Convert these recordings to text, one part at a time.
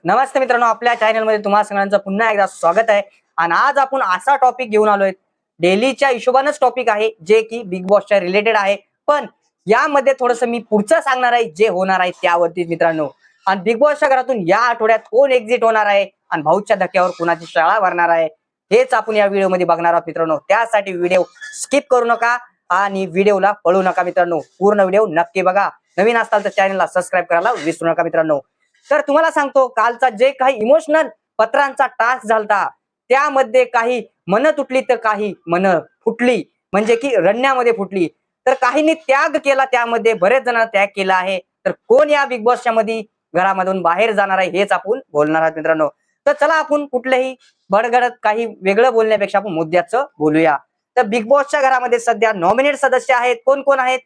नमस्ते मित्रांनो, आपल्या चॅनलमध्ये तुम्हा सगळ्यांचं पुन्हा एकदा स्वागत आहे. आणि आज आपण असा टॉपिक घेऊन आलोय, डेलीच्या हिशोबानच टॉपिक आहे, जे की बिग बॉसच्या रिलेटेड आहे. पण यामध्ये थोडंसं मी पुढचं सांगणार आहे, जे होणार आहे त्यावरती मित्रांनो. आणि बिग बॉसच्या घरातून या आठवड्यात कोण एक्झिट होणार आहे आणि भाऊच्या धक्क्यावर कोणाची शाळा भरणार आहे, हेच आपण या व्हिडिओमध्ये बघणार आहोत मित्रांनो. त्यासाठी व्हिडिओ स्किप करू नका आणि व्हिडिओला पळू नका मित्रांनो. पूर्ण व्हिडिओ नक्की बघा. नवीन असाल तर चॅनलला सबस्क्राईब करायला विसरू नका मित्रांनो. तर तुम्हाला सांगतो, कालचा जे काही इमोशनल पत्रांचा टास्क झालता, त्यामध्ये काही मन तुटली तर काही मन फुटली, म्हणजे की रडण्यामध्ये फुटली. तर काहींनी त्याग केला, त्यामध्ये बरेच जणांना त्याग केला आहे. तर कोण या बिग बॉसच्या मध्ये घरामधून बाहेर जाणार आहे, हेच आपण बोलणार आहोत मित्रांनो. तर चला, आपण कुठल्याही बडगडत काही वेगळं बोलण्यापेक्षा आपण मुद्द्याचं बोलूया. तर बिग बॉसच्या घरामध्ये सध्या नॉमिनेट सदस्य आहेत. कोण कोण आहेत?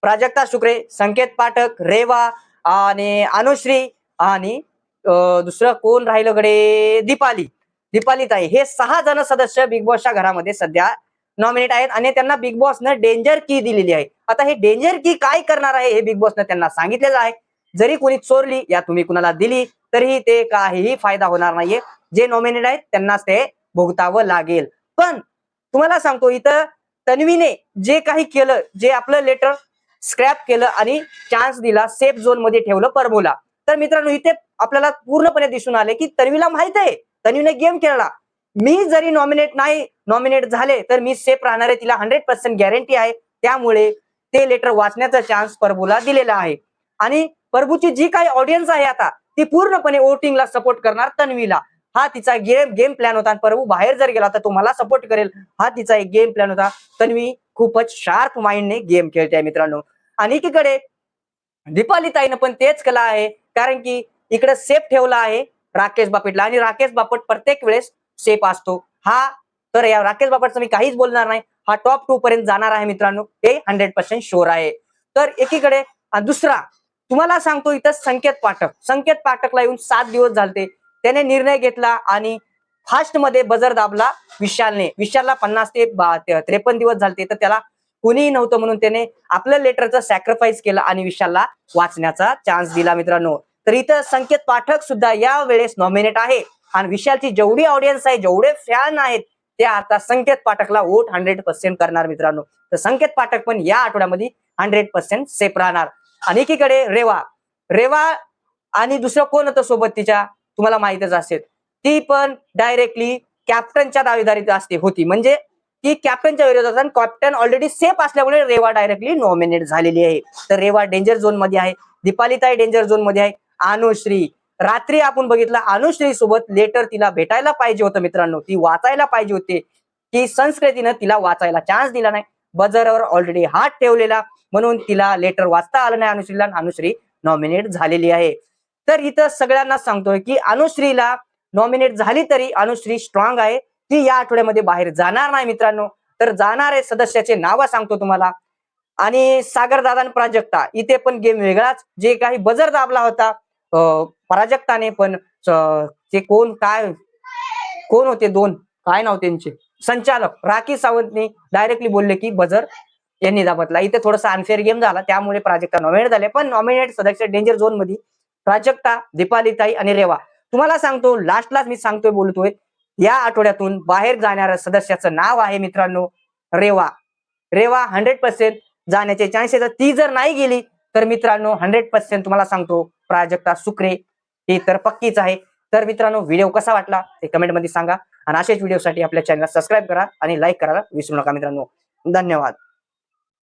प्राजक्ता शुक्रे, संकेत पाठक, रेवा आणि अनुश्री आणि दुसरं कोण राहिलं गडे, दीपाली ताई. हे 6 जण सदस्य बिग बॉसच्या घरामध्ये सध्या नॉमिनेट आहेत आणि त्यांना बिग बॉसनं डेंजर की दिलेली आहे. आता हे डेंजर की काय करणार आहे, हे बिग बॉसनं त्यांना सांगितलेलं आहे. जरी कोणी चोरली या तुम्ही कुणाला दिली तरीही ते काहीही फायदा होणार नाहीये. जे नॉमिनेट आहेत त्यांनाच ते भोगतावं लागेल. पण तुम्हाला सांगतो, इथं तन्वीने जे काही केलं, जे आपलं लेटर स्क्रॅप केलं आणि चान्स दिला, सेफ झोन मध्ये ठेवलं परबोला. तर मित्रांनो, इथे आपल्याला पूर्णपणे दिसून आले की तन्वीला माहित आहे, तन्वीने गेम खेळला. मी जरी नॉमिनेट झाले तर मी सेफ राहणार आहे, तिला 100% गॅरंटी आहे. त्यामुळे ते लेटर वाचण्याचा चान्स परबूला दिलेला आहे. आणि परबूची जी काही ऑडियन्स आहे आता, ती पूर्णपणे वोटिंगला सपोर्ट करणार तन्वीला. हा तिचा गेम प्लॅन होता. परबू बाहेर जर गेला तर तो मला सपोर्ट करेल, हा तिचा एक गेम प्लॅन होता. तन्वी खूपच शार्प माइंडने गेम खेळते मित्रांनो. आणि एकीकडे दीपाली ताईनं पण तेच केलं आहे, कारण की इकडे सेफ ठेवला आहे राकेश बापटला. आणि राकेश बापट प्रत्येक वेळेस सेफ असतो हा. तर या राकेश बापटचं मी काहीच बोलणार नाही. हा टॉप 2 पर्यंत जाणार आहे मित्रांनो, हे 100% शुअर आहे. तर एकीकडे दुसरा तुम्हाला सांगतो, इथं संकेत पाठकला येऊन 7 दिवस झालते. त्याने निर्णय घेतला आणि फास्ट मध्ये बजर दाबला विशालला 50 ते 53 दिवस झालते. तर त्याला कोणीही नव्हतं म्हणून त्याने आपल्या लेटरचं सॅक्रिफाईस केलं आणि विशालला वाचण्याचा चान्स दिला मित्रांनो. तर इथं संकेत पाठक सुद्धा या वेळेस नॉमिनेट आहे. आणि विशालची जेवढी ऑडियन्स आहे, जेवढे फॅन आहेत, ते आता संकेत पाठकला वोट 100% करणार मित्रांनो. तर संकेत पाठक पण या आठवड्यामध्ये 100% सेफ राहणार. आणि एकीकडे रेवा आणि दुसरं कोण होतं सोबत तिच्या, तुम्हाला माहितच असेल. ती पण डायरेक्टली कॅप्टनच्या दावेदारीत होती. म्हणजे ती कॅप्टनच्या विरोधात, आणि कॅप्टन ऑलरेडी सेफ असल्यामुळे रेवा डायरेक्टली नॉमिनेट झालेली आहे. तर रेवा डेंजर झोन मध्ये आहे. दीपाली ताई डेंजर झोन मध्ये आहे. अनुश्री, रात्री आपण बघितलं, अनुश्री सोबत लेटर तिला भेटायला पाहिजे होतं मित्रांनो, ती वाचायला पाहिजे होते. की संस्कृतीनं तिला वाचायला चान्स दिला नाही. बजरवर ऑलरेडी हात ठेवलेला, म्हणून तिला लेटर वाचता आलं नाही अनुश्रीला. अनुश्री नॉमिनेट झालेली आहे. तर इथं सगळ्यांना सांगतोय की अनुश्रीला नॉमिनेट झाली तरी अनुश्री स्ट्रॉंग आहे, ती या आठवड्यामध्ये बाहेर जाणार नाही मित्रांनो. तर जाणारे सदस्याचे नाव सांगतो तुम्हाला. आणि सागर दादा आणि प्राजक्ता, इथे पण गेम वेगळाच. जे काही बजर दाबला होता प्राजक्ताने, पण ते कोण होते दोन, काय नाव त्यांचे, संचालक राखी सावंतने डायरेक्टली बोलले की बजर यांनी दाबतला. इथे थोडासा अनफेअर गेम झाला, त्यामुळे प्राजक्ता नॉमिनेट झाले. पण नॉमिनेट सदस्य डेंजर झोन मध्ये प्राजक्ता, दीपाली ताई आणि रेवा. तुम्हाला सांगतो, लास्टलाच मी बोलतोय, या आठवड्यातून बाहेर जाणाऱ्या सदस्याचं नाव आहे मित्रांनो रेवा 100% जाण्याचे चान्सेस. ती जर नाही गेली तर मित्रांनो 100% तुम्हाला सांगतो प्राजक्ता शुक्रे ही तर पक्कीच आहे. तर मित्रांनो, व्हिडिओ कसा वाटला ते कमेंट मध्ये सांगा. आणि असेच व्हिडिओसाठी आपल्या चॅनलला सबस्क्राईब करा आणि लाईक करायला विसरू नका मित्रांनो. धन्यवाद.